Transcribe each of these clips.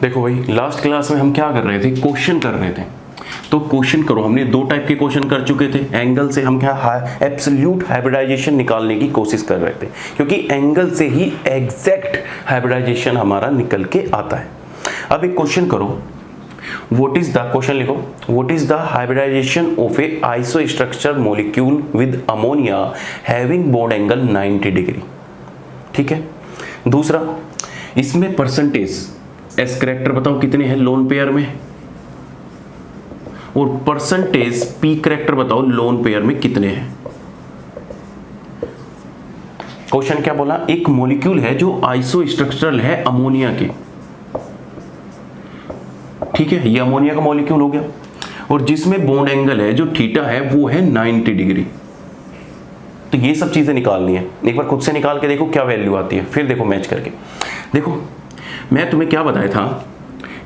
देखो भाई, last class में हम क्या कर रहे थे, क्वेश्चन कर रहे थे। तो क्वेश्चन करो, हमने दो टाइप के क्वेश्चन कर चुके थे। एंगल से हम क्या एब्सोल्यूट हाइब्रिडाइजेशन निकालने की कोशिश कर रहे थे, क्योंकि एंगल से ही एग्जैक्ट हाइब्रिडाइजेशन हमारा निकल के आता है। अब एक क्वेश्चन करो, व्हाट इज द, क्वेश्चन लिखो, what is the hybridization of a isostructure molecule with ammonia having bond angle 90 degree. ठीक है। दूसरा, इसमें परसेंटेज एस करैक्टर बताओ कितने हैं लोन पेयर में, और परसेंटेज पी करैक्टर बताओ लोन पेयर में कितने हैं। क्वेश्चन क्या बोला, एक मॉलिक्यूल है जो आइसोस्ट्रक्चरल है अमोनिया के, ठीक है, ये अमोनिया का मॉलिक्यूल हो गया, और जिसमें बॉन्ड एंगल है जो थीटा है वो है 90 डिग्री। तो ये सब चीजें निकालनी है, एक बार खुद से निकाल के देखो क्या वैल्यू आती है, फिर देखो मैच करके। देखो मैं तुम्हें क्या बताया था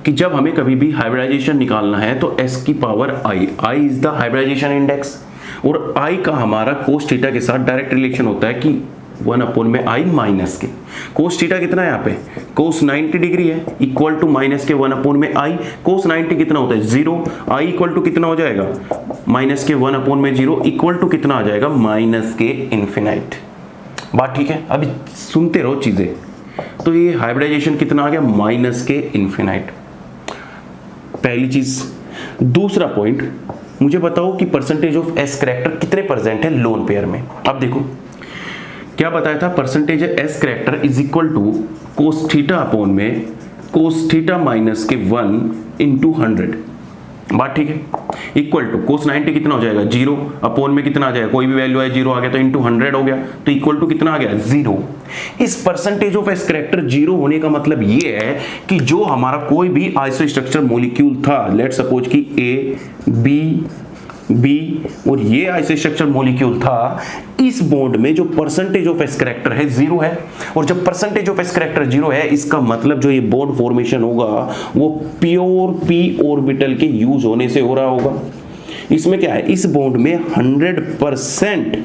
कि जब हमें कभी भी हाइब्रिडाइजेशन निकालना है तो s की power i is the hybridisation index, और i का हमारा कोस थीटा के साथ डायरेक्ट रिलेशन होता है कि 1 अपॉन में i माइनस के, कोस थीटा कितना है यहाँ पे, कोस 90 डिग्री है, इक्वल टू माइनस के 1 अपॉन में i, कोस 90 कितना होता है 0, i इक्वल टू कितना हो जाएगा माइनस के 1 अपॉन में 0, इक्वल टू कितना आ जाएगा माइनस के इन्फिनाइट। बात ठीक है, अभी सुनते रहो चीजें। तो ये हाइब्रिडाइजेशन कितना आ गया माइनस के इन्फिनाइट, पहली चीज। दूसरा पॉइंट, मुझे बताओ कि परसेंटेज ऑफ एस करैक्टर कितने प्रेजेंट है लोन पेयर में। अब देखो क्या बताया था, percentage s character is equal to cos theta upon में कोस थीटा माइनस के 1 इंटू 100। बात ठीक है, इक्वल टू कोस 90 कितना हो जाएगा 0 अपॉन में कितना आ जाएगा, कोई भी वैल्यू है 0 आ गया तो इंटू 100 हो गया, तो इक्वल टू कितना आ गया 0। इस परसेंटेज ऑफ एस करैक्टर 0 होने का मतलब ये है कि जो हमारा कोई भी आइसोस्ट्रक्चर मॉलिक्यूल था, लेट सपोज कि ए बी और ये आइसोस्ट्रक्चर मॉलिक्यूल था, इस बॉन्ड में जो परसेंटेज ऑफ एस करैक्टर है 0 है, और जब परसेंटेज ऑफ एस करैक्टर 0 है इसका मतलब जो ये बॉन्ड फॉर्मेशन होगा वो प्योर पी ऑर्बिटल के यूज होने से हो रहा होगा। इसमें क्या है, इस बॉन्ड में 100%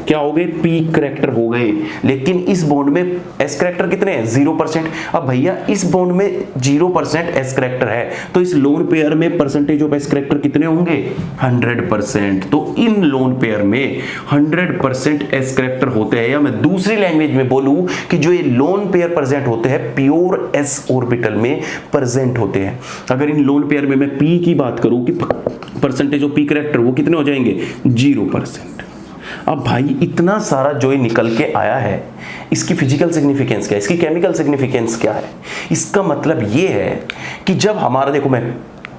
क्या हो गए पी करैक्टर हो गए, लेकिन इस बॉन्ड में एस करैक्टर कितने हैं 0%। अब भैया इस बॉन्ड में 0% एस करैक्टर है, तो इस लोन पेयर में परसेंटेज ऑफ एस करैक्टर कितने होंगे 100%। तो इन लोन पेयर में 100% एस करैक्टर होते हैं, या मैं दूसरी लैंग्वेज में बोलूं कि जो ये लोन पेयर प्रेजेंट होते हैं प्योर एस ऑर्बिटल में प्रेजेंट होते हैं। अगर इन लोन पेयर में मैं पी की बात करूं कि परसेंटेज ऑफ पी करैक्टर वो कितने हो जाएंगे 0%। अब भाई इतना सारा जो ये निकल के आया है, इसकी फिजिकल सिग्निफिकेंस क्या है, इसकी केमिकल सिग्निफिकेंस क्या है। इसका मतलब ये है कि जब हमारा, देखो मैं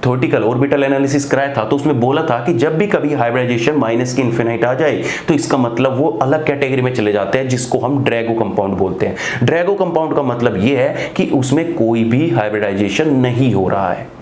थ्योरेटिकल ऑर्बिटल एनालिसिस कराया था तो उसमें बोला था कि जब भी कभी हाइब्रिडाइजेशन माइनस के इन्फिनाइट आ जाए तो इसका मतलब वो अलग कैटेगरी में चले जाते हैं, जिसको हम ड्रैगो कंपाउंड बोलते हैं। ड्रैगो कंपाउंड का मतलब ये है कि उसमें कोई भी हाइब्रिडाइजेशन नहीं हो रहा है।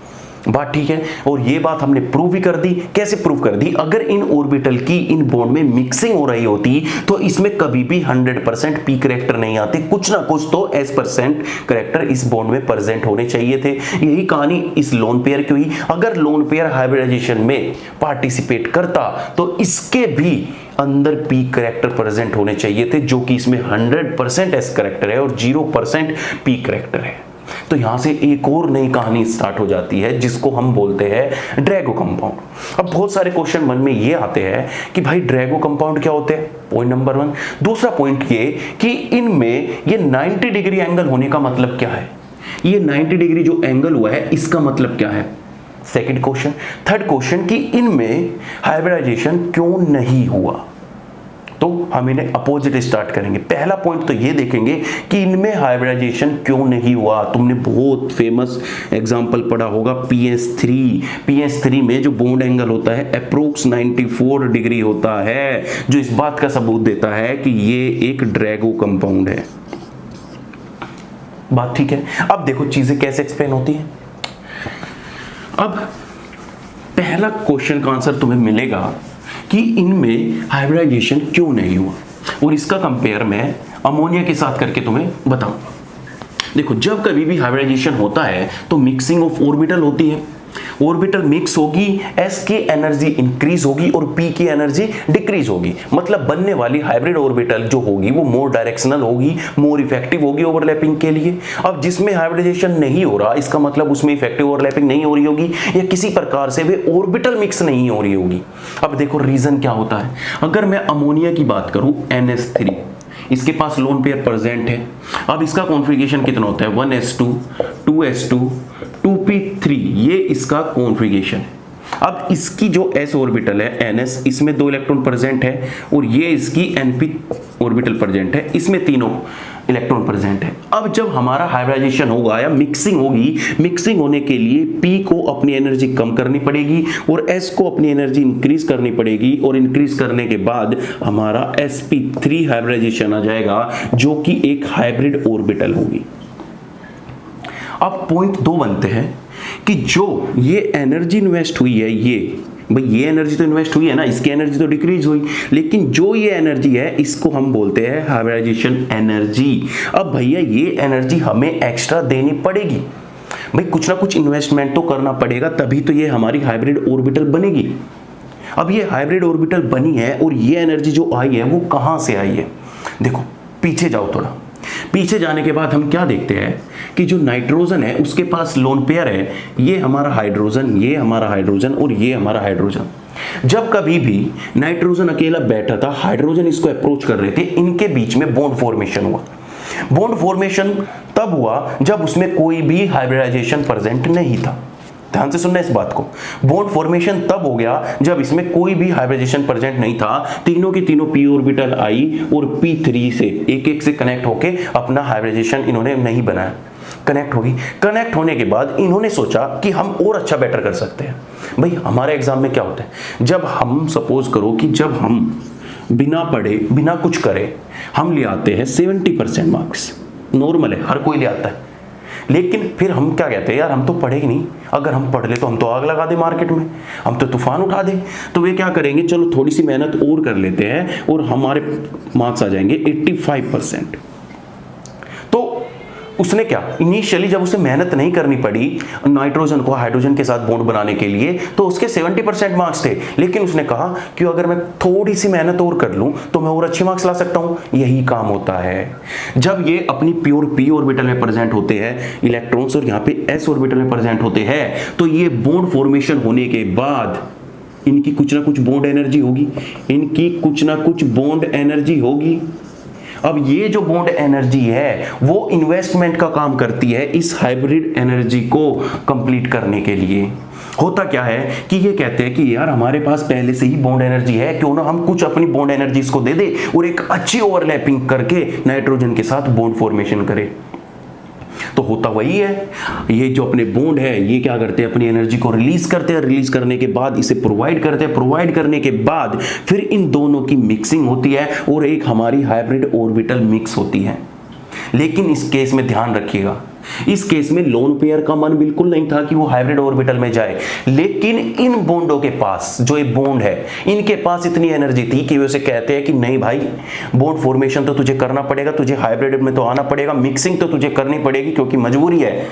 बात ठीक है, और ये बात हमने प्रूव भी कर दी। कैसे प्रूव कर दी, अगर इन ऑर्बिटल की इन बॉन्ड में मिक्सिंग हो रही होती तो इसमें कभी भी 100% पी करैक्टर नहीं आते, कुछ ना कुछ तो एस परसेंट करैक्टर इस बॉन्ड में प्रेजेंट होने चाहिए थे। यही कहानी इस लोन पेयर की हुई। अगर लोन पेयर हाइब्रिडाइजेशन में पार्टिसिपेट करता तो इसके भी अंदर पी करैक्टर प्रेजेंट होने चाहिए थे, जो कि इसमें 100% एस करैक्टर है और 0% पी करैक्टर है। तो यहां से एक और नई कहानी स्टार्ट हो जाती है, जिसको हम बोलते हैं ड्रैगो कंपाउंड। अब बहुत सारे क्वेश्चन मन में ये आते हैं कि भाई ड्रैगो कंपाउंड क्या होते हैं, पॉइंट नंबर 1। दूसरा पॉइंट ये कि इनमें ये 90 डिग्री एंगल होने का मतलब क्या है, ये 90 डिग्री जो एंगल हुआ है इसका मतलब क्या है, सेकंड क्वेश्चन। थर्ड क्वेश्चन कि इनमें हाइब्रिडाइजेशन क्यों नहीं हुआ, तो हम इन्हें अपोजिट स्टार्ट करेंगे। पहला पॉइंट तो ये देखेंगे कि इनमें हाइब्रिडाइजेशन क्यों नहीं हुआ। तुमने बहुत फेमस एग्जांपल पढ़ा होगा PS3 में जो बॉन्ड एंगल होता है अप्रोक्स 94 डिग्री होता है, जो इस बात का सबूत देता है कि ये एक ड्रैगो कंपाउंड है। बात ठीक है। अब देखो चीजें कैसे एक्सप्लेन होती है। अब पहला क्वेश्चन का आंसर तुम्हें मिलेगा कि इनमें हाइब्रिडाइजेशन क्यों नहीं हुआ, और इसका कंपेयर मैं अमोनिया के साथ करके तुम्हें बताऊं। देखो जब कभी भी हाइब्रिडाइजेशन होता है तो मिक्सिंग ऑफ ऑर्बिटल होती है, ऑर्बिटल मिक्स होगी, s की एनर्जी इंक्रीज होगी और p की एनर्जी डिक्रीज होगी। मतलब बनने वाली हाइब्रिड ऑर्बिटल जो होगी वो मोर डायरेक्शनल होगी, मोर इफेक्टिव होगी ओवरलैपिंग के लिए। अब जिसमें हाइब्रिडाइजेशन नहीं हो रहा, इसका मतलब उसमें इफेक्टिव ओवरलैपिंग नहीं हो रही होगी या किसी प्रकार से वे ऑर्बिटल मिक्स नहीं हो रही होगी। अब देखो रीजन क्या होता है। अगर मैं अमोनिया की बात करूं NH3, इसके पास लोन पेयर प्रेजेंट है। अब इसका कॉन्फ़िगरेशन कितना होता है 1s2 2s2 2p3, ये इसका कॉन्फ़िगरेशन है। अब इसकी जो s ऑर्बिटल है ns, इसमें 2 इलेक्ट्रॉन प्रेजेंट है और ये इसकी np ऑर्बिटल प्रेजेंट है, इसमें तीनों इलेक्ट्रॉन प्रेजेंट है। अब जब हमारा हाइब्रिडाइजेशन होगा या मिक्सिंग होगी, मिक्सिंग होने के लिए p को अपनी एनर्जी कम करनी पड़ेगी और s को अपनी एनर्जी इंक्रीज करनी पड़ेगी और इंक्रीज करने के बाद हमारा sp3 हाइब्रिडाइजेशन आ जाएगा जो कि एक हाइब्रिड ऑर्बिटल होगी। अब पॉइंट 2 बनते हैं कि जो ये एनर्जी इन्वेस्ट हुई है, ये एनर्जी तो इन्वेस्ट हुई है ना, इसकी एनर्जी तो डिक्रीज हुई, लेकिन जो ये एनर्जी है इसको हम बोलते हैं हाइब्रिडाइजेशन एनर्जी। अब भैया ये एनर्जी हमें एक्स्ट्रा देनी पड़ेगी, भाई कुछ ना कुछ इन्वेस्टमेंट तो करना पड़ेगा, तभी तो ये हमारी हाइब्रिड ऑर्बिटल बनेगी। अब ये हाइब्रिड ऑर्बिटल बनी है और ये एनर्जी जो आई है वो कहां से आई है। देखो पीछे जाओ, थोड़ा पीछे जाने के बाद हम क्या देखते हैं कि जो नाइट्रोजन है उसके पास लोन पेयर है, ये हमारा हाइड्रोजन, ये हमारा हाइड्रोजन और ये हमारा हाइड्रोजन। जब कभी भी नाइट्रोजन अकेला बैठा था, हाइड्रोजन इसको अप्रोच कर रहे थे, इनके बीच में बॉन्ड फॉर्मेशन हुआ। बॉन्ड फॉर्मेशन तब हुआ जब उसमें कोई भी हाइब्रिडाइजेशन प्रेजेंट नहीं था। ध्यान से सुनना इस बात को। बॉन्ड फॉर्मेशन तब हो गया जब इसमें कोई भी हाइब्रिडाइजेशन प्रेजेंट नहीं था, तीनों की तीनों p ऑर्बिटल आई और p3 से एक एक से कनेक्ट होके अपना हाइब्रिडाइजेशन इन्होंने नहीं बनाया, कनेक्ट होगी। कनेक्ट होने के बाद इन्होंने सोचा कि हम और अच्छा बेटर कर सकते हैं। भाई हमारे एग्जाम में क्या होता है, जब हम सपोज करो कि जब हम बिना पढ़े बिना कुछ करे हम ले आते हैं 70% मार्क्स, नॉर्मल है, हर कोई ले आता है। लेकिन फिर हम क्या कहते हैं, यार हम तो पढ़े ही नहीं, अगर हम पढ़ ले तो हम तो आग लगा दे मार्केट में, हम तो तूफान उठा दे। तो वे क्या करेंगे, चलो थोड़ी सी मेहनत और कर लेते हैं और हमारे मार्क्स आ जाएंगे 85%। तो उसने क्या, इनिशियली जब उसे मेहनत नहीं करनी पड़ी नाइट्रोजन को हाइड्रोजन के साथ बॉन्ड बनाने के लिए, तो उसके 70% मार्क्स थे। लेकिन उसने कहा कि अगर मैं थोड़ी सी मेहनत और कर लूं तो मैं और अच्छे मार्क्स ला सकता हूं। यही काम होता है जब ये अपनी प्योर p ऑर्बिटल में प्रेजेंट होते हैं इलेक्ट्रॉन्स और यहाँ पे s ऑर्बिटल में प्रेजेंट होते हैं, तो ये बॉन्ड फॉर्मेशन होने के बाद इनकी कुछ ना कुछ बॉन्ड एनर्जी होगी, इनकी कुछ ना कुछ बॉन्ड एनर्जी होगी। अब ये जो बॉन्ड एनर्जी है वो इन्वेस्टमेंट का काम करती है इस हाइब्रिड एनर्जी को कंप्लीट करने के लिए। होता क्या है कि ये कहते हैं कि यार हमारे पास पहले से ही बॉन्ड एनर्जी है, क्यों ना हम कुछ अपनी बॉन्ड एनर्जीज को दे दे और एक अच्छी ओवरलैपिंग करके नाइट्रोजन के साथ बॉन्ड फॉर्मेशन करे। तो होता वही है, ये जो अपने बॉन्ड है ये क्या करते हैं, अपनी एनर्जी को रिलीज करते हैं, रिलीज करने के बाद इसे प्रोवाइड करते हैं, प्रोवाइड करने के बाद फिर इन दोनों की मिक्सिंग होती है और एक हमारी हाइब्रिड ऑर्बिटल मिक्स होती है। लेकिन इस केस में ध्यान रखिएगा, इस केस में लोन पेयर का मन बिल्कुल नहीं था कि वो हाइब्रिड ऑर्बिटल में जाए, लेकिन इन बॉन्डों के पास जो ये बॉन्ड है इनके पास इतनी एनर्जी थी कि वे उसे कहते हैं कि नहीं भाई बॉन्ड फॉर्मेशन तो तुझे करना पड़ेगा, तुझे हाइब्रिड में तो आना पड़ेगा, मिक्सिंग तो तुझे करनी पड़ेगी क्योंकि मजबूरी है।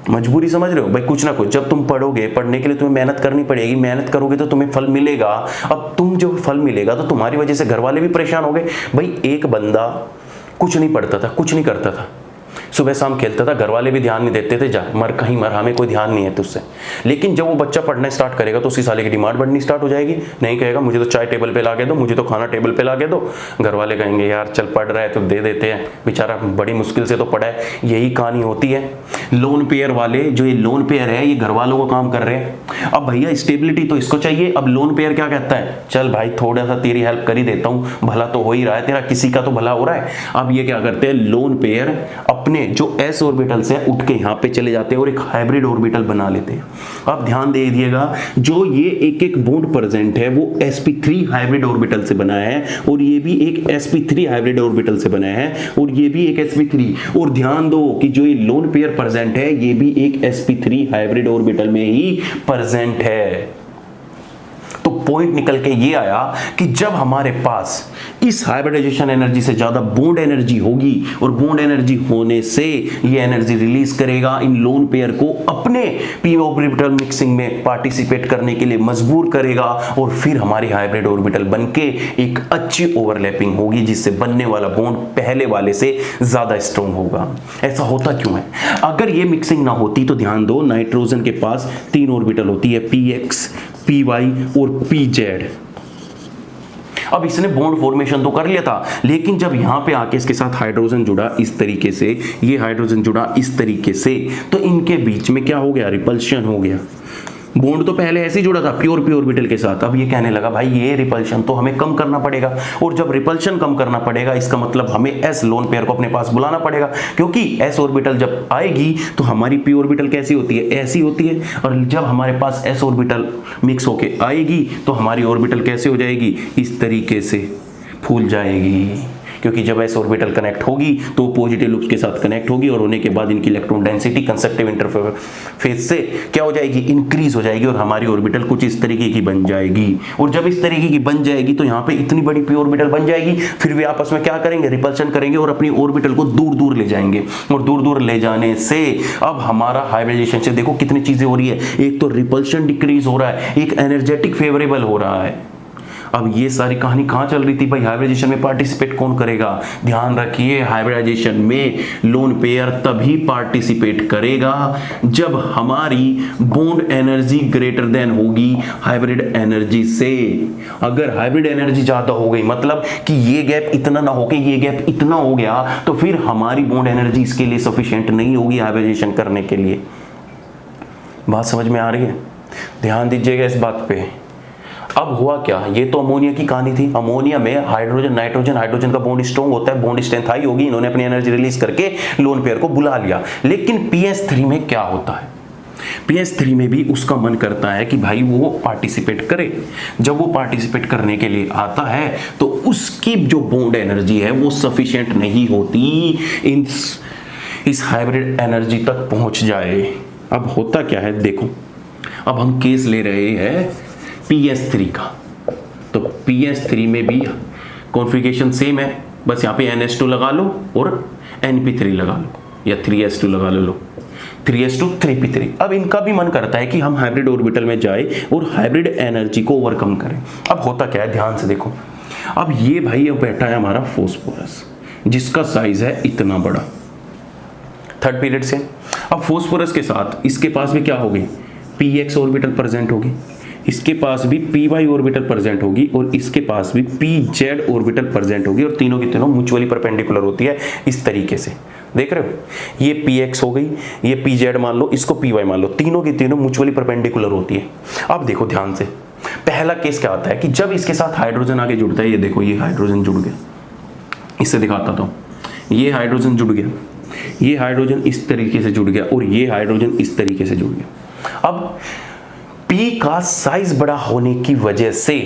मजबूरी समझ रहे हो भाई, कुछ ना कुछ जब तुम पढ़ोगे, पढ़ने के लिए तुम्हें मेहनत करनी पड़ेगी, मेहनत करोगे तो तुम्हें फल मिलेगा। अब तुम जो फल मिलेगा तो तुम्हारी वजह से घर वाले भी परेशान हो गए। भाई एक बंदा कुछ नहीं पढ़ता था, कुछ नहीं करता था, सुबह शाम खेलता था, घर वाले भी ध्यान नहीं देते थे, जा मर कहीं मर, हमें कोई ध्यान नहीं है तुझसे। लेकिन जब वो बच्चा पढ़ना स्टार्ट करेगा तो उसी साले की डिमांड बढ़नी स्टार्ट हो जाएगी। नहीं कहेगा मुझे तो चाय टेबल पे ला के दो, मुझे तो खाना टेबल पे ला के दो, घर वाले कहेंगे यार चल पढ़ रहा है तो दे देते हैं, बेचारा बड़ी मुश्किल से तो पढ़ा है। यही कहानी होती है। लोन पेयर वाले, जो ये लोन पेयर है ये घर वालों को काम कर रहे हैं। अब भैया स्टेबिलिटी तो इसको चाहिए। अब लोन पेयर क्या कहता है, चल भाई थोड़ा सा तेरी हेल्प कर ही देता हूँ, भला तो हो ही रहा है तेरा, किसी का तो भला हो रहा है। अब ये क्या करते हैं, लोन पेयर अपने जो s ऑर्बिटल से उठ के यहाँ पे चले जाते हैं और एक हाइब्रिड ऑर्बिटल बना लेते हैं। अब ध्यान दे दीजिएगा, जो ये एक एक बॉन्ड प्रेजेंट है वो sp3 हाइब्रिड ऑर्बिटल से बना है और ये भी एक sp3 हाइब्रिड ऑर्बिटल से बना है और ये भी एक sp3। और ध्यान दो कि जो ये लोन पेयर प्रेजेंट है ये भी एक sp3 हाइब्रिड ऑर्बिटल में ही प्रेजेंट है। तो पॉइंट निकल के ये आया कि जब हमारे पास इस हाइब्रिडाइजेशन एनर्जी से ज्यादा बॉन्ड एनर्जी होगी और बॉन्ड एनर्जी होने से ये एनर्जी रिलीज करेगा, इन लोन पेयर को अपने पी ऑर्बिटल मिक्सिंग में पार्टिसिपेट करने के लिए मजबूर करेगा और फिर हमारी हाइब्रिड ऑर्बिटल बनके एक अच्छी ओवरलैपिंग होगी जिससे बनने वाला बॉन्ड पहले वाले से ज्यादा स्ट्रॉन्ग होगा। ऐसा होता क्यों है? अगर ये मिक्सिंग ना होती तो ध्यान दो, नाइट्रोजन के पास 3 ऑर्बिटल होती है, px, py और pz। अब इसने बॉन्ड फॉर्मेशन तो कर लिया था, लेकिन जब यहां पे आके इसके साथ हाइड्रोजन जुड़ा इस तरीके से, ये हाइड्रोजन जुड़ा इस तरीके से, तो इनके बीच में क्या हो गया? रिपल्शन हो गया। बॉन्ड तो पहले ऐसे ही जुड़ा था प्योर पी ऑर्बिटल के साथ, अब ये कहने लगा भाई ये रिपल्शन तो हमें कम करना पड़ेगा, और जब रिपल्शन कम करना पड़ेगा इसका मतलब हमें एस लोन पेयर को अपने पास बुलाना पड़ेगा, क्योंकि एस ऑर्बिटल जब आएगी तो हमारी पी ऑर्बिटल कैसी होती है? ऐसी होती है, और जब हमारे पास एस ऑर्बिटल मिक्स होके आएगी तो हमारी ऑर्बिटल कैसे हो जाएगी? इस तरीके से फूल जाएगी, क्योंकि जब एस ऑर्बिटल कनेक्ट होगी तो पॉजिटिव लूप्स के साथ कनेक्ट होगी और होने के बाद इनकी इलेक्ट्रॉन डेंसिटी कंस्ट्रक्टिव इंटरफेस से क्या हो जाएगी? इंक्रीज हो जाएगी और हमारी ऑर्बिटल कुछ इस तरीके की बन जाएगी। और जब इस तरीके की बन जाएगी तो यहाँ पे इतनी बड़ी पी ऑर्बिटल बन जाएगी, फिर वे आपस में क्या करेंगे? रिपल्शन करेंगे और अपनी ऑर्बिटल को दूर दूर ले जाएंगे, और दूर दूर ले जाने से अब हमारा हाइब्रिडाइजेशन से देखो कितनी चीजें हो रही है, एक तो रिपल्शन डिक्रीज हो रहा है, एक एनर्जेटिक फेवरेबल हो रहा है। अब ये सारी कहानी कहाँ चल रही थी भाई? हाइब्रिडाइजेशन में पार्टिसिपेट कौन करेगा? ध्यान रखिए, हाइब्रिडाइजेशन में लोन पेयर तभी पार्टिसिपेट करेगा जब हमारी बॉन्ड एनर्जी ग्रेटर देन होगी हाइब्रिड एनर्जी से। अगर हाइब्रिड एनर्जी ज्यादा हो गई, मतलब कि ये गैप इतना ना होके ये गैप इतना हो गया, तो फिर हमारी बॉन्ड एनर्जी इसके लिए सफिशिएंट नहीं होगी हाइब्रिडाइजेशन करने के लिए। बात समझ में आ रही है? ध्यान दीजिएगा इस बात पे। अब हुआ क्या? ये तो अमोनिया की कहानी थी। अमोनिया में हाइड्रोजन नाइट्रोजन, हाइड्रोजन का बॉन्ड स्ट्रॉन्ग होता है, बॉन्ड स्ट्रेंथ हाई होगी, इन्होंने अपनी एनर्जी रिलीज करके लोन पेयर को बुला लिया। लेकिन PS3 में क्या होता है? PS3 में भी उसका मन करता है कि भाई वो पार्टिसिपेट करे। जब वो पार्टिसिपेट करने के लिए आता है तो उसकी जो बॉन्ड एनर्जी है वो सफिशिएंट नहीं होती इस हाइब्रिड एनर्जी तक पहुंच जाए। अब होता क्या है देखो, अब हम केस ले रहे हैं PS3 का, तो PS3 में भी कॉन्फ़िगरेशन सेम है, बस यहाँ पे NH2 लगा लो और NP3 लगा लो, या 3S2 लगा लो, 3S2 3P3। अब इनका भी मन करता है कि हम हाइब्रिड ऑर्बिटल में जाए और हाइब्रिड एनर्जी को ओवरकम करें। अब होता क्या है, ध्यान से देखो। अब ये भाई अब बैठा है हमारा फॉस्फोरस, जिसका साइज है इतना बड़ा, थर्ड पीरियड से। अब फॉस्फोरस के साथ इसके पास भी क्या होगी? PX ऑर्बिटल प्रेजेंट होगी, इसके पास भी PY ऑर्बिटल प्रेजेंट होगी, और इसके पास भी PZ ऑर्बिटल प्रेजेंट होगी, और तीनों की तीनों म्यूचुअली परपेंडिकुलर होती है इस तरीके से। देख रहे हो? ये PX हो गई, ये PZ मान लो, इसको PY मान लो, तीनों की तीनों म्यूचुअली परपेंडिकुलर होती है। अब देखो ध्यान से, पहला केस क्या आता है कि जब इसके साथ हाइड्रोजन आगे जुड़ता है, ये देखो ये हाइड्रोजन जुड़ गया, इससे दिखाता था, ये हाइड्रोजन जुड़ गया, ये हाइड्रोजन इस तरीके से जुड़ गया, और ये हाइड्रोजन इस तरीके से जुड़ गया। अब P का साइज बड़ा होने की वजह से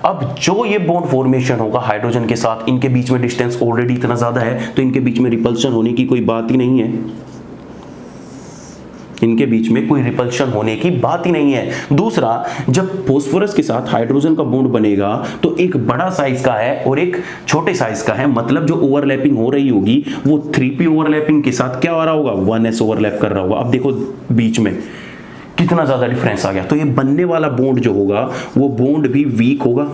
अब जो ये बॉन्ड फॉर्मेशन होगा हाइड्रोजन के साथ, इनके बीच में डिस्टेंस ऑलरेडी इतना ज्यादा है, तो इनके बीच में रिपल्शन होने की कोई बात ही नहीं है, इनके बीच में कोई रिपल्शन होने की बात ही नहीं है। दूसरा, जब फॉस्फोरस के साथ हाइड्रोजन का बॉन्ड बनेगा तो एक बड़ा साइज का है और एक छोटे साइज का है, मतलब जो ओवरलैपिंग हो रही होगी वो 3p ओवरलैपिंग के साथ क्या हो रहा होगा? 1s ओवरलैप कर रहा होगा। अब देखो बीच में कितना ज्यादा डिफरेंस आ गया, तो ये बनने वाला बॉन्ड जो होगा वो बॉन्ड भी वीक होगा।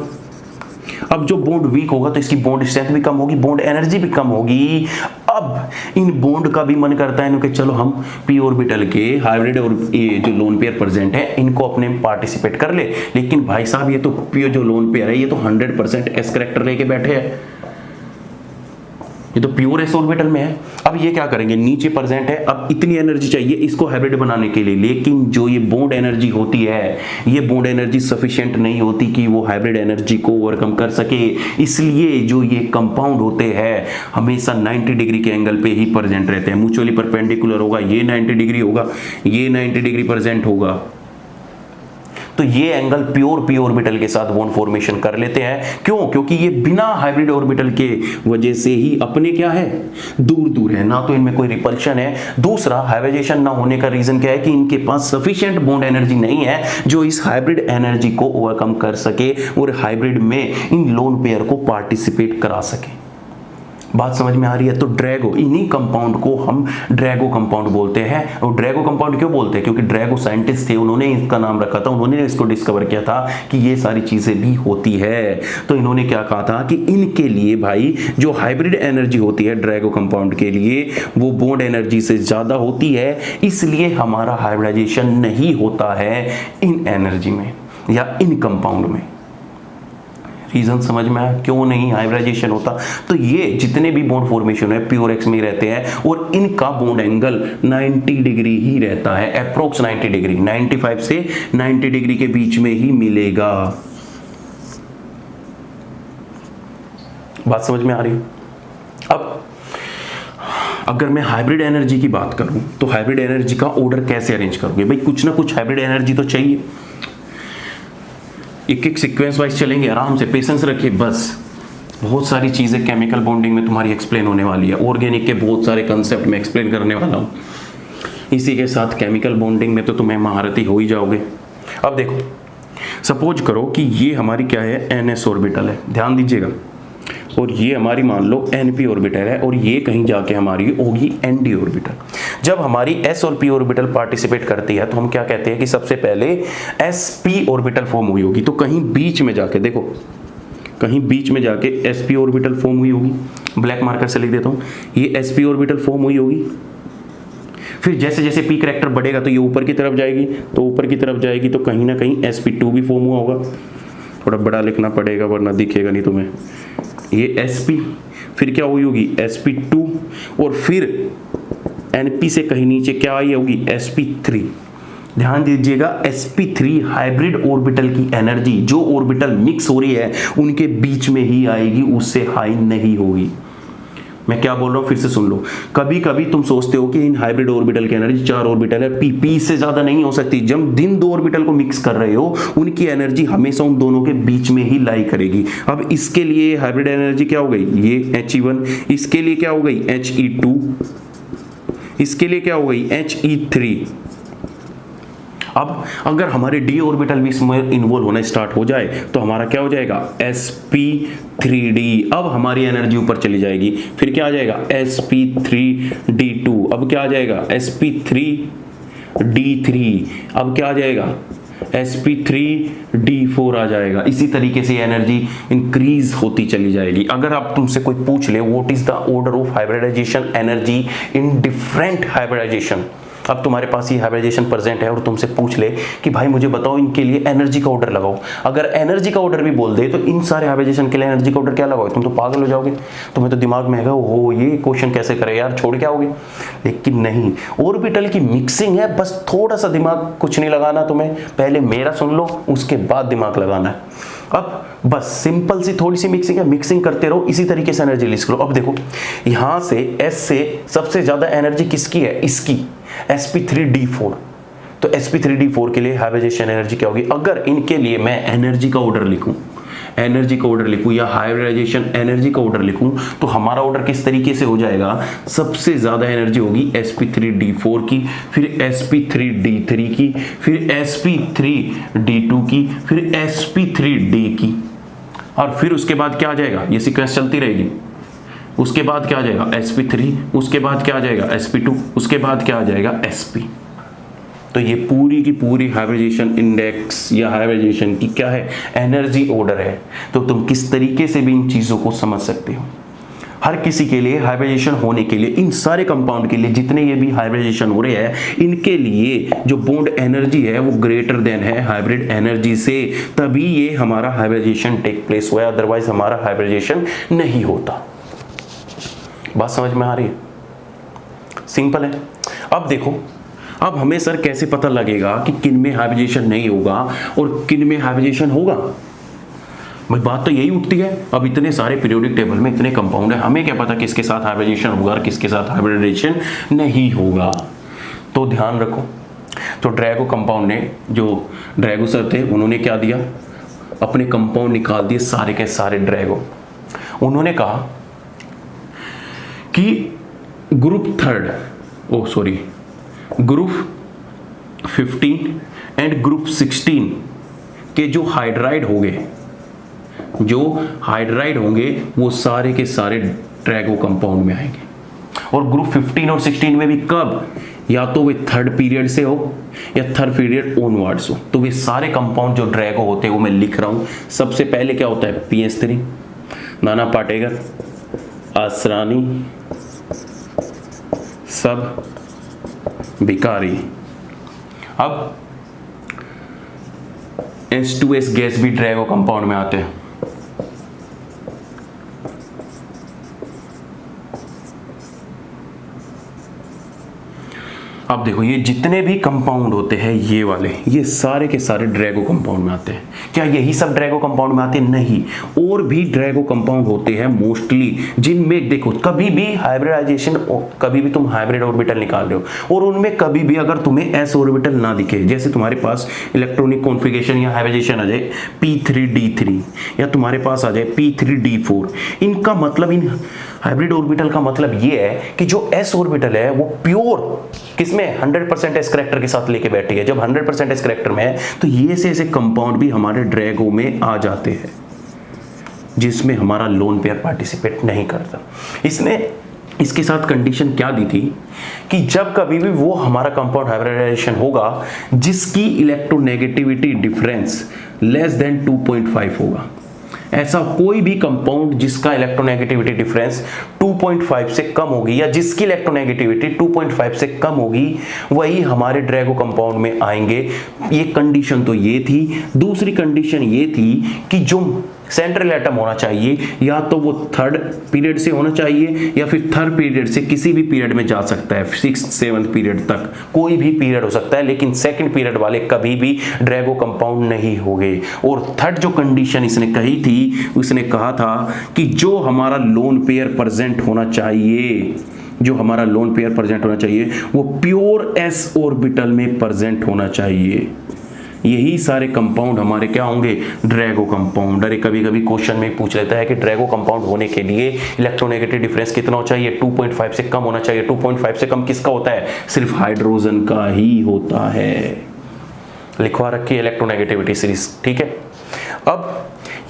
अब जो बॉन्ड वीक होगा तो इसकी बॉन्ड स्ट्रेंथ भी कम होगी, बॉन्ड एनर्जी भी कम होगी। अब इन बॉन्ड का भी मन करता है कि चलो हम p ऑर्बिटल के हाइब्रिड और ये जो लोन पेयर प्रेजेंट है इनको अपने पार्टिसिपेट कर ले, लेकिन भाई साहब ये तो p जो लोन पेयर है ये तो 100% s करेक्टर लेके बैठे हैं, ये तो प्योर एस ऑर्बिटल में है। अब ये क्या करेंगे? नीचे प्रेजेंट है, अब इतनी एनर्जी चाहिए इसको हाइब्रिड बनाने के लिए, लेकिन जो ये बॉन्ड एनर्जी होती है ये बॉन्ड एनर्जी सफिशिएंट नहीं होती कि वो हाइब्रिड एनर्जी को ओवरकम कर सके। इसलिए जो ये कंपाउंड होते हैं हमेशा 90 डिग्री के एंगल पे ही प्रेजेंट रहते हैं, म्यूचुअली परपेंडिकुलर होगा, ये 90 डिग्री होगा, ये 90 डिग्री प्रेजेंट होगा। तो ये एंगल प्योर पी ऑर्बिटल के साथ बॉन्ड फॉर्मेशन कर लेते हैं। क्यों? क्योंकि ये बिना हाइब्रिड ऑर्बिटल के वजह से ही अपने क्या है, दूर दूर है, ना तो इनमें कोई रिपल्शन है। दूसरा, हाइब्रिडाइजेशन ना होने का रीजन क्या है कि इनके पास सफिशिएंट बॉन्ड एनर्जी नहीं है जो इस हाइब्रिड एनर्जी को ओवरकम कर सके और हाइब्रिड में इन लोन पेयर को पार्टिसिपेट करा सके। बात समझ में आ रही है? तो ड्रैगो, इन्हीं कंपाउंड को हम ड्रैगो कंपाउंड बोलते हैं। और ड्रैगो कंपाउंड क्यों बोलते हैं? क्योंकि ड्रैगो साइंटिस्ट थे, उन्होंने इसका नाम रखा था, उन्होंने इसको डिस्कवर किया था कि ये सारी चीजें भी होती है। तो इन्होंने क्या कहा था कि इनके लिए भाई जो हाइब्रिड एनर्जी होती है ड्रैगो कंपाउंड के लिए, वो बॉन्ड एनर्जी से ज्यादा होती है, इसलिए हमारा हाइब्रिडाइजेशन नहीं होता है इन एनर्जी में या इन कंपाउंड में। रीजन समझ में आया क्यों नहीं हाइब्रिडाइजेशन होता? तो ये जितने भी बॉन्ड फॉर्मेशन है प्योर एक्स में रहते हैं और इनका बॉन्ड एंगल 90 डिग्री ही रहता है, अप्रोक्स 90 डिग्री, 95 से 90 डिग्री के बीच में ही मिलेगा। बात समझ में आ रही है? अब अगर मैं हाइब्रिड एनर्जी की बात करूं तो हाइब्रिड एनर्जी का ऑर्डर कैसे अरेंज करोगे? भाई कुछ ना कुछ हाइब्रिड एनर्जी तो चाहिए, एक एक सीक्वेंस वाइज चलेंगे, आराम से पेशेंस रखिए बस। बहुत सारी चीज़ें केमिकल बॉन्डिंग में तुम्हारी एक्सप्लेन होने वाली है, ऑर्गेनिक के बहुत सारे कंसेप्ट में एक्सप्लेन करने वाला हूँ। इसी के साथ केमिकल बॉन्डिंग में तो तुम्हें महारथी हो ही जाओगे। अब देखो, सपोज करो कि ये हमारी क्या है, NS ऑर्बिटल है, ध्यान दीजिएगा, और ये हमारी मान लो NP ऑर्बिटल है, और ये कहीं जाके हमारी होगी ND ऑर्बिटल। जब हमारी S और P ऑर्बिटल पार्टिसिपेट करती है तो हम क्या कहते हैं कि सबसे पहले SP ऑर्बिटल फॉर्म हुई होगी। तो कहीं बीच में जाके देखो, कहीं बीच में जाके SP ऑर्बिटल फॉर्म हुई होगी, ब्लैक मार्कर से लिख देता हूँ, ये SP ऑर्बिटल फॉर्म हुई होगी। फिर जैसे जैसे P करैक्टर बढ़ेगा तो ये ऊपर की तरफ जाएगी, तो ऊपर की तरफ जाएगी तो कहीं ना कहीं SP2 भी फॉर्म हुआ होगा। थोड़ा बड़ा लिखना पड़ेगा वरना दिखेगा नहीं तुम्हें। ये SP, फिर क्या हुई होगी SP2, और फिर NP से कहीं नीचे क्या आई होगी, SP3। ध्यान दीजिएगा, SP3 हाइब्रिड ऑर्बिटल की एनर्जी जो ऑर्बिटल मिक्स हो रही है उनके बीच में ही आएगी, उससे हाई नहीं होगी। मैं क्या बोल रहा हूं फिर से सुन लो। कभी कभी तुम सोचते हो कि इन हाइब्रिड ऑर्बिटल की एनर्जी 4 ऑर्बिटल है, P से ज्यादा नहीं हो सकती। जब दिन 2 ऑर्बिटल को मिक्स कर रहे हो उनकी एनर्जी हमेशा उन दोनों के बीच में ही लाई करेगी। अब इसके लिए हाइब्रिड एनर्जी क्या हो गई, ये He1, इसके लिए क्या हो गई He2, इसके लिए क्या हो गई He3। अब अगर हमारे d ऑर्बिटल भी इसमें इन्वॉल्व होना स्टार्ट हो जाए तो हमारा क्या हो जाएगा sp3d। अब हमारी एनर्जी ऊपर चली जाएगी, फिर क्या आ जाएगा sp3d2। अब क्या आ जाएगा sp3d3। अब क्या आ जाएगा sp3d4 आ जाएगा। इसी तरीके से एनर्जी इंक्रीज होती चली जाएगी। अगर आप तुमसे कोई पूछ ले what is the order of hybridisation energy in different hybridisation, अब तुम्हारे पास ये हाइब्रिडाइजेशन प्रेजेंट है और तुमसे पूछ ले कि भाई मुझे बताओ इनके लिए एनर्जी का ऑर्डर लगाओ, अगर एनर्जी का ऑर्डर भी बोल दे तो इन सारे हाइब्रिडाइजेशन के लिए एनर्जी का ऑर्डर क्या लगाओ, तुम तो पागल हो जाओगे। तुम्हें तो दिमाग में है ओहो ये क्वेश्चन कैसे करे यार, छोड़ के आओगे। लेकिन नहीं, ऑर्बिटल की मिक्सिंग है, बस थोड़ा सा दिमाग, कुछ नहीं लगाना तुम्हें, पहले मेरा सुन लो उसके बाद दिमाग लगाना है। अब बस सिंपल सी थोड़ी सी मिक्सिंग है, मिक्सिंग करते रहो, इसी तरीके से एनर्जी लिस्ट करो। अब देखो यहां से S से सबसे ज्यादा एनर्जी किसकी है, इसकी sp3d4। तो sp3d4 के लिए हाइब्रिडाइजेशन एनर्जी क्या होगी, अगर इनके लिए मैं एनर्जी का ऑर्डर लिखूं, एनर्जी का ऑर्डर लिखूं या हाइब्रिडाइजेशन एनर्जी का ऑर्डर लिखूं तो हमारा ऑर्डर किस तरीके से हो जाएगा, सबसे ज्यादा एनर्जी होगी sp3d4 की, फिर sp3d3 की, फिर sp3d2 की, फिर sp3d की, और फिर उसके बाद क्या आ जाएगा, ये सीक्वेंस चलती रहेगी। उसके बाद क्या आ जाएगा sp3, उसके बाद क्या आ जाएगा sp2, उसके बाद क्या आ जाएगा sp। तो ये पूरी की पूरी हाइब्रिडाइजेशन इंडेक्स या हाइब्रिडाइजेशन की क्या है, एनर्जी ऑर्डर है। तो तुम किस तरीके से भी इन चीजों को समझ सकते हो। हर किसी के लिए हाइब्रिडाइजेशन होने के लिए, इन सारे कंपाउंड के लिए जितने ये भी हाइब्रिडाइजेशन हो रहे हैं, इनके लिए जो बॉन्ड एनर्जी है वो ग्रेटर देन है हाइब्रिड एनर्जी से, तभी ये हमारा हाइब्रिडाइजेशन टेक प्लेस हुआ, अदरवाइज हमारा हाइब्रिडाइजेशन नहीं होता। बात समझ में आ रही है, सिंपल है। अब देखो, अब हमें सर कैसे पता लगेगा कि किन में हाइब्रिडाइजेशन नहीं होगा और किन में हाइब्रिडाइजेशन होगा। भाई बात तो यही उठती है, अब इतने सारे पीरियोडिक टेबल में इतने कंपाउंड है, हमें क्या पता किसके साथ हाइब्रिडाइजेशन होगा और किसके साथ हाइब्रिडाइजेशन नहीं होगा। तो ध्यान रखो, तो ड्रैगो कंपाउंड ने, जो ड्रैगो सर थे, उन्होंने क्या दिया, अपने कंपाउंड निकाल दिए सारे के सारे ड्रैगो। उन्होंने कहा कि ग्रुप 15 एंड ग्रुप 16 के जो हाइड्राइड होंगे वो सारे के सारे ड्रैगो कंपाउंड में आएंगे। और ग्रुप 15 और 16 में भी कब, या तो वे थर्ड पीरियड से हो या थर्ड पीरियड ओनवर्ड्स हो। तो वे सारे कंपाउंड जो ड्रैगो होते हैं वो मैं लिख रहा हूं। सबसे पहले क्या होता है, PS3, नाना पाटेकर, आसरानी, सब भिकारी। अब H2S गैस भी ड्रैगो कंपाउंड में आते हैं। अब देखो ये जितने भी कंपाउंड होते हैं ये वाले, ये सारे के सारे ड्रैगो कंपाउंड में आते हैं। क्या यही सब ड्रैगो कंपाउंड में आते हैं? नहीं, और भी ड्रैगो कंपाउंड होते हैं मोस्टली, जिनमें देखो कभी भी हाइब्रिडाइजेशन, कभी भी तुम हाइब्रिड ऑर्बिटल निकाल रहे हो और उनमें कभी भी अगर तुम्हें s ऑर्बिटल ना दिखे, जैसे तुम्हारे पास इलेक्ट्रॉनिक कॉन्फ़िगरेशन या हाइब्रिडाइजेशन आ जाए p3d3 या तुम्हारे पास आ जाए p3d4, इनका मतलब, इन हाइब्रिड ऑर्बिटल का मतलब ये है कि जो s ऑर्बिटल है वो प्योर किसमें 100% s करैक्टर के साथ लेके बैठी है। जब 100% s करैक्टर में है तो ये ऐसे कंपाउंड भी हमारे ड्रैगो में आ जाते हैं जिसमें हमारा लोन पेयर पार्टिसिपेट नहीं करता। इसने इसके साथ कंडीशन क्या दी थी कि जब कभी भी वो हमारा कंपाउंड हाइब्रिडाइजेशन होगा जिसकी इलेक्ट्रोनेगेटिविटी डिफरेंस लेस देन 2.5 होगा, ऐसा कोई भी कंपाउंड जिसका इलेक्ट्रोनेगेटिविटी डिफरेंस 2.5 से कम होगी या जिसकी इलेक्ट्रोनेगेटिविटी 2.5 से कम होगी, वही हमारे ड्रैगो कंपाउंड में आएंगे। ये कंडीशन तो ये थी। दूसरी कंडीशन ये थी कि जो सेंट्रल एटम होना चाहिए या तो वो थर्ड पीरियड से होना चाहिए या फिर थर्ड पीरियड से किसी भी पीरियड में जा सकता है, 6th 7th पीरियड तक कोई भी पीरियड हो सकता है, लेकिन सेकंड पीरियड वाले कभी भी ड्रैगो कंपाउंड नहीं होंगे। और थर्ड जो कंडीशन इसने कही थी, उसने कहा था कि जो हमारा लोन पेयर प्रेजेंट होना चाहिए, जो हमारा लोन पेयर प्रेजेंट होना चाहिए वो प्योर s ऑर्बिटल में प्रेजेंट होना चाहिए। यही सारे कंपाउंड हमारे क्या होंगे, ड्रैगो कंपाउंड। अरे कभी कभी क्वेश्चन में पूछ लेता है कि ड्रैगो कंपाउंड होने के लिए इलेक्ट्रोनेगेटिव डिफरेंस कितना होना चाहिए, 2.5 से कम होना चाहिए। 2.5 से कम किसका होता है, सिर्फ हाइड्रोजन का ही होता है। लिखवा रखी है इलेक्ट्रोनेगेटिविटी सीरीज, ठीक है। अब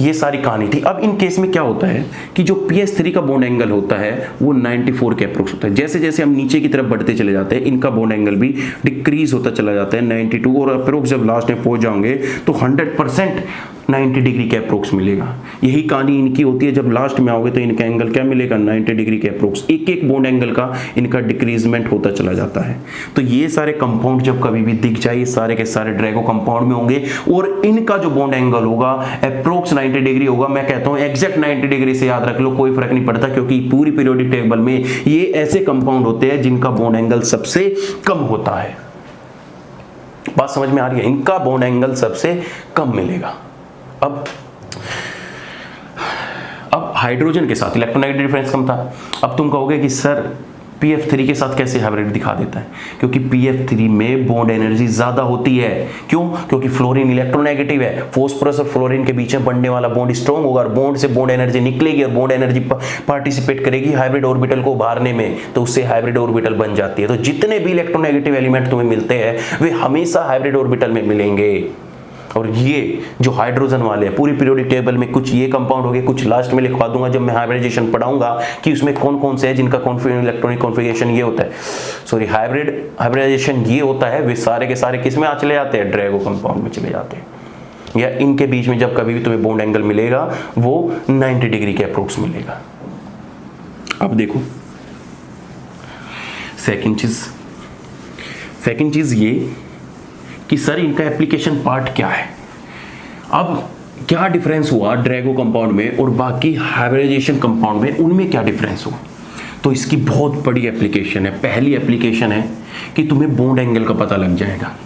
ये सारी कहानी थी। अब इन केस में क्या होता है कि जो PS3 का बॉन्ड एंगल होता है वो 94 के अप्रोक्स होता है। जैसे जैसे हम नीचे की तरफ बढ़ते चले जाते हैं इनका बॉन्ड एंगल भी डिक्रीज होता चला जाता है 92, और अप्रोक्स जब लास्ट में पहुंच जाओगे तो 100% 90 डिग्री के अप्रोक्स मिलेगा। यही कहानी इनकी होती है, जब लास्ट में आओगे तो इनका एंगल क्या मिलेगा, 90 डिग्री के अप्रोक्स। एक एक बॉन्ड एंगल का इनका डिक्रीजमेंट होता चला जाता है। तो ये सारे कंपाउंड जब कभी भी दिख जाए सारे के सारे ड्रैगो कंपाउंड में होंगे और इनका जो बॉन्ड एंगल होगा अप्रोक्स 90 डिग्री होगा। मैं कहता हूं एग्जैक्ट 90 डिग्री से याद रख लो, कोई फर्क नहीं पड़ता, क्योंकि पूरी पीरियोडिक टेबल में ये ऐसे कंपाउंड होते हैं जिनका बॉन्ड एंगल सबसे कम होता है। बात समझ में आ रही है, इनका बॉन्ड एंगल सबसे कम मिलेगा। अब हाइड्रोजन के साथ इलेक्ट्रोनेगेटिव डिफरेंस कम था। अब तुम कहोगे कि सर PF3 के साथ कैसे हाइब्रिड दिखा देता है, क्योंकि PF3 में बॉन्ड एनर्जी ज्यादा होती है। क्यों? क्योंकि फ्लोरीन इलेक्ट्रोनेगेटिव है, फॉस्फोरस और फ्लोरीन के बीच में बनने वाला बॉन्ड स्ट्रॉन्ग होगा और बॉन्ड से बॉन्ड एनर्जी निकलेगी और बॉन्ड एनर्जी पार्टिसिपेट करेगी हाइब्रिड ऑर्बिटल को उभारने में, तो उससे हाइब्रिड ऑर्बिटल बन जाती है। तो जितने भी इलेक्ट्रोनेगेटिव एलिमेंट तुम्हें मिलते हैं वे हमेशा हाइब्रिड ऑर्बिटल में मिलेंगे। और ये जो हाइड्रोजन वाले हैं पूरी पीरियोडिक टेबल में कुछ ये कंपाउंड हो गए, कुछ लास्ट में लिखवा दूंगा जब मैं हाइब्रिडाइजेशन पढ़ाऊंगा कि उसमें कौन कौन से है जिनका इलेक्ट्रॉनिक कॉन्फ़िगरेशन ये होता है, सॉरी हाइब्रिडाइजेशन ये होता है। वे सारे के सारे किस में आ चले जाते हैं, ड्रैगो कंपाउंड में चले जाते हैं। या इनके बीच में जब कभी भी तुम्हें बॉन्ड एंगल मिलेगा वो 90 डिग्री के अप्रोक्स मिलेगा। अब देखो सेकंड चीज ये कि सर इनका एप्लीकेशन पार्ट क्या है। अब क्या डिफरेंस हुआ ड्रैगो कंपाउंड में और बाकी हाइब्रिडाइजेशन कंपाउंड में, उनमें क्या डिफरेंस हुआ। तो इसकी बहुत बड़ी एप्लीकेशन है। पहली एप्लीकेशन है कि तुम्हें बॉन्ड एंगल का पता लग जाएगा।